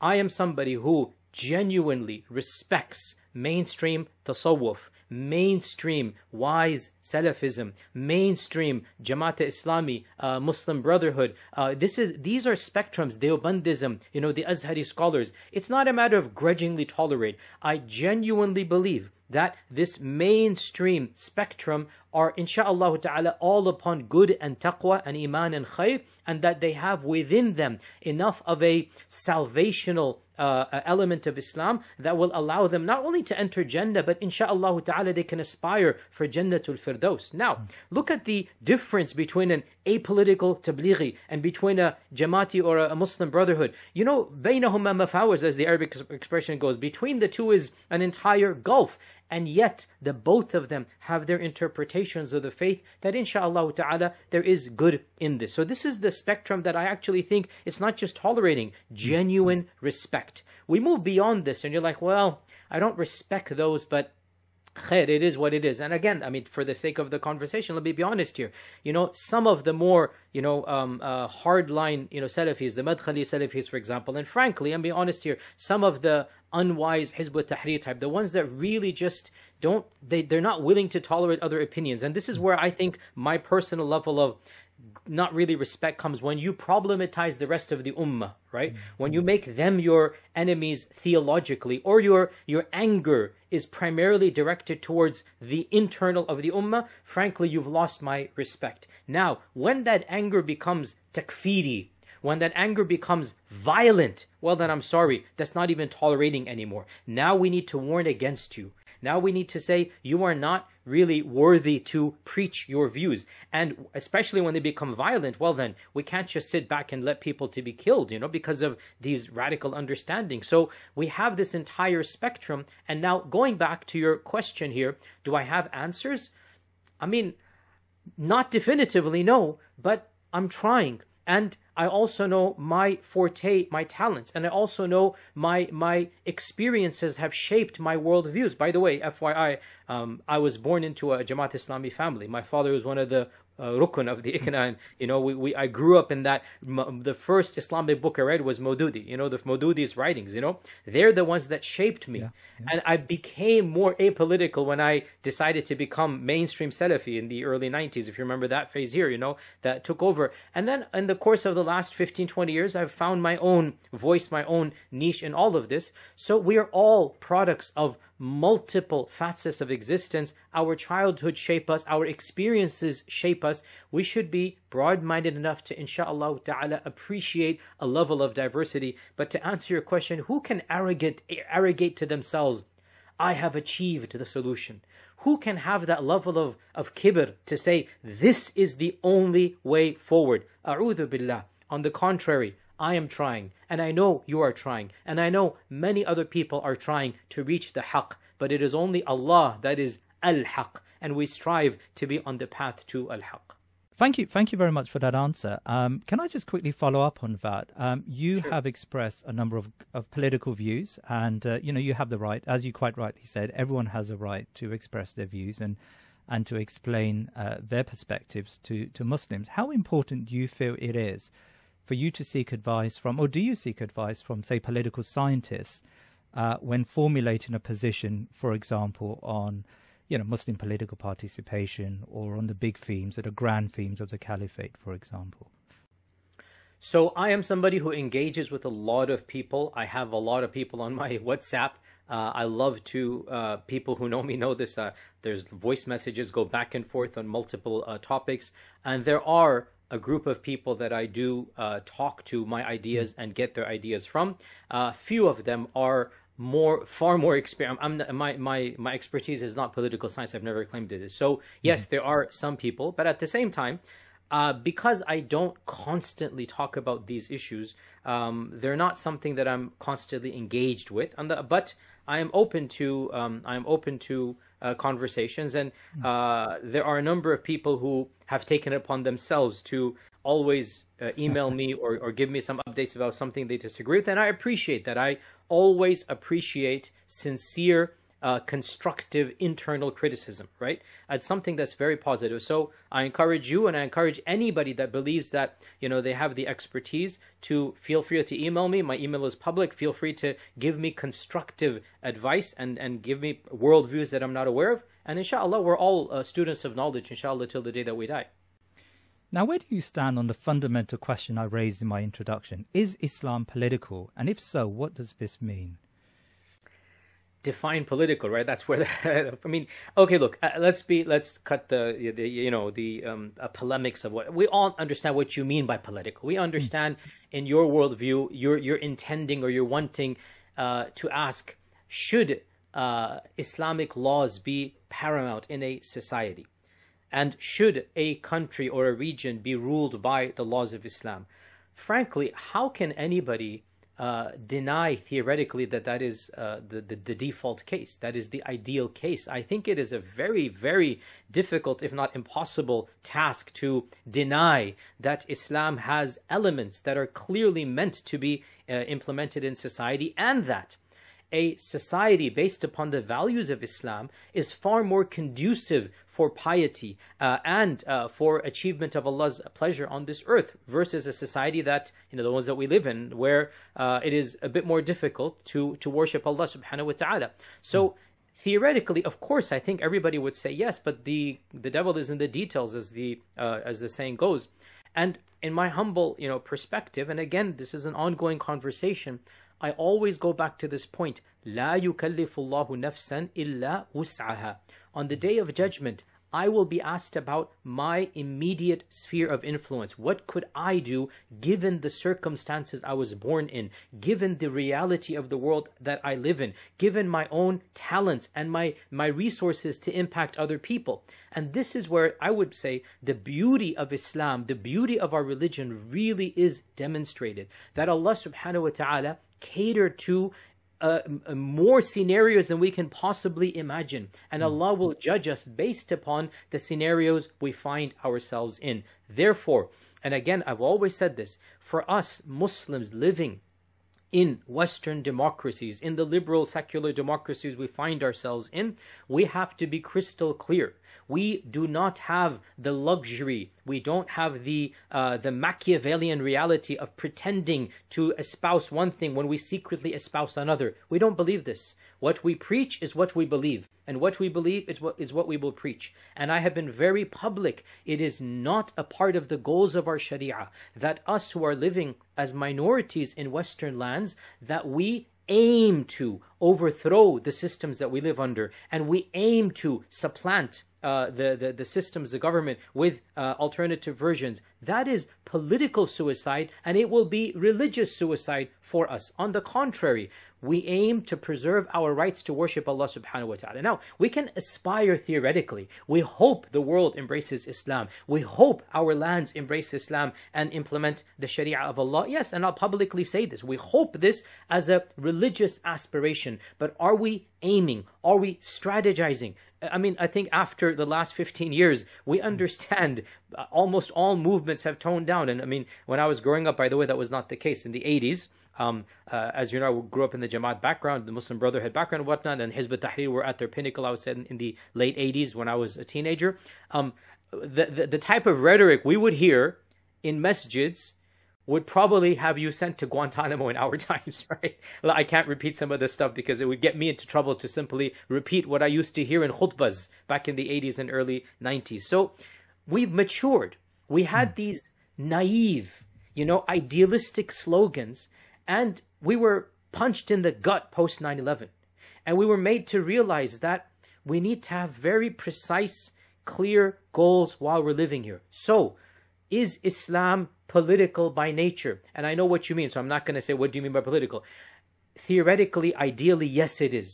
I am somebody who genuinely respects mainstream tasawwuf, mainstream wise Salafism, mainstream Jamaat Islami, Muslim Brotherhood. These are spectrums, Deobandism, the Azhari scholars. It's not a matter of grudgingly tolerate. I genuinely believe that this mainstream spectrum are insha'Allah ta'ala all upon good and taqwa and iman and khair, and that they have within them enough of a salvational element of Islam that will allow them not only to enter Jannah, but insha'Allah ta'ala they can aspire for Jannatul Firdaus. Now, look at the difference between an apolitical tablighi and between a Jamaati or a Muslim Brotherhood. Baynahuma mafawaz, as the Arabic expression goes. Between the two is an entire gulf. And yet, the both of them have their interpretations of the faith that insha'Allah ta'ala there is good in this. So this is the spectrum that I actually think it's not just tolerating, genuine respect. We move beyond this and you're like, well, I don't respect those, but khair, it is what it is. And again, for the sake of the conversation, let me be honest here. Some of the more, hardline, Salafis, the Madkhali Salafis, for example, and frankly, I'm being honest here, some of the unwise Hizb ut-Tahrir type, the ones that really just they're not willing to tolerate other opinions. And this is where I think my personal level of not really respect comes when you problematize the rest of the ummah, right? When you make them your enemies theologically, or your anger is primarily directed towards the internal of the ummah, frankly, you've lost my respect. Now, when that anger becomes takfiri, when that anger becomes violent, well then I'm sorry, that's not even tolerating anymore. Now we need to warn against you. Now we need to say, you are not really worthy to preach your views. And especially when they become violent, well then, we can't just sit back and let people to be killed, because of these radical understandings. So we have this entire spectrum. And now going back to your question here, do I have answers? Not definitively, no, but I'm trying. And I also know my forte, my talents, and I also know my experiences have shaped my worldviews. By the way, FYI, I was born into a Jamaat Islami family. My father was one of the rukun of the Ikna, and I grew up in that. The first Islamic book I read was Maududi, the Maududi's writings. They're the ones that shaped me. And I became more apolitical when I decided to become mainstream Salafi in the early 90s, if you remember that phase here, that took over. And then in the course of the last 15, 20 years, I've found my own voice, my own niche in all of this. So we are all products of multiple facets of existence. Our childhood shape us, our experiences shape us. We should be broad-minded enough to, insha'Allah ta'ala, appreciate a level of diversity. But to answer your question, who can arrogate to themselves, I have achieved the solution? Who can have that level of kibr to say, this is the only way forward? A'udhu billah. On the contrary, I am trying, and I know you are trying, and I know many other people are trying to reach the haqq, but it is only Allah that is al-haqq, and we strive to be on the path to al-haqq. Thank you very much for that answer. Can I just quickly follow up on that? You Sure. have expressed a number of political views, and you have the right, as you quite rightly said, everyone has a right to express their views and to explain their perspectives to Muslims. How important do you feel it is for you to seek advice from, or do you seek advice from, say, political scientists when formulating a position, for example, on Muslim political participation, or on the big themes, or the grand themes of the caliphate, for example? So I am somebody who engages with a lot of people. I have a lot of people on my WhatsApp. I love to, people who know me know this, there's voice messages go back and forth on multiple topics. And there are a group of people that I do talk to my ideas and get their ideas from. Few of them are far more experienced. My expertise is not political science. I've never claimed it is. So yes, there are some people, but at the same time, because I don't constantly talk about these issues, they're not something that I'm constantly engaged with. But I am open to conversations, and there are a number of people who have taken it upon themselves to always email me or give me some updates about something they disagree with, and I appreciate that. I always appreciate sincere constructive internal criticism, right? It's something that's very positive. So I encourage you, and I encourage anybody that believes that, they have the expertise, to feel free to email me. My email is public. Feel free to give me constructive advice and give me worldviews that I'm not aware of. And inshallah, we're all students of knowledge, inshallah, till the day that we die. Now, where do you stand on the fundamental question I raised in my introduction? Is Islam political? And if so, what does this mean? Define political, right? That's where okay, look, let's cut the polemics of what we all understand what you mean by political. We understand in your worldview, you're intending, or you're wanting to ask, should Islamic laws be paramount in a society? And should a country or a region be ruled by the laws of Islam? Frankly, how can anybody deny theoretically that is the default case, that is the ideal case? I think it is a very, very difficult, if not impossible, task to deny that Islam has elements that are clearly meant to be implemented in society, and that a society based upon the values of Islam is far more conducive for piety and for achievement of Allah's pleasure on this earth, versus a society that, the ones that we live in, where it is a bit more difficult to worship Allah subhanahu wa ta'ala. So theoretically, of course, I think everybody would say yes, but the devil is in the details, as the saying goes. And in my humble perspective, and again, this is an ongoing conversation, I always go back to this point: لا يكلف الله نفسا إلا وسعها. On the day of judgment, I will be asked about my immediate sphere of influence. What could I do given the circumstances I was born in, given the reality of the world that I live in, given my own talents and my resources to impact other people? And this is where I would say the beauty of Islam, the beauty of our religion really is demonstrated. That Allah subhanahu wa ta'ala catered to more scenarios than we can possibly imagine. And Allah will judge us based upon the scenarios we find ourselves in. Therefore, and again, I've always said this, for us Muslims living in Western democracies, in the liberal secular democracies we find ourselves in, we have to be crystal clear. We do not have the luxury, we don't have the Machiavellian reality of pretending to espouse one thing when we secretly espouse another. We don't believe this. What we preach is what we believe, and what we believe is what we will preach. And I have been very public. It is not a part of the goals of our Sharia that us who are living as minorities in Western lands, that we aim to overthrow the systems that we live under, and we aim to supplant the systems, the government, with alternative versions. That is political suicide, and it will be religious suicide for us. On the contrary, we aim to preserve our rights to worship Allah subhanahu wa ta'ala. Now, we can aspire theoretically. We hope the world embraces Islam. We hope our lands embrace Islam and implement the Sharia of Allah. Yes, and I'll publicly say this. We hope this as a religious aspiration. But are we aiming? Are we strategizing? I mean, I think after the last 15 years, we understand almost all movements have toned down. And I mean, when I was growing up, by the way, that was not the case. In the 80s, as you know, I grew up in the Jamaat background, the Muslim Brotherhood background and whatnot, and Hizb ut-Tahrir were at their pinnacle, I would say, in the late 80s when I was a teenager. The type of rhetoric we would hear in masjids would probably have you sent to Guantanamo in our times, right? I can't repeat some of this stuff because it would get me into trouble to simply repeat what I used to hear in khutbahs back in the 80s and early 90s. So we've matured. We had these naive, idealistic slogans, and we were punched in the gut post 9/11. And we were made to realize that we need to have very precise, clear goals while we're living here. So, is Islam political by nature? And I know what you mean, so I'm not going to say, what do you mean by political? Theoretically, ideally, yes, it is.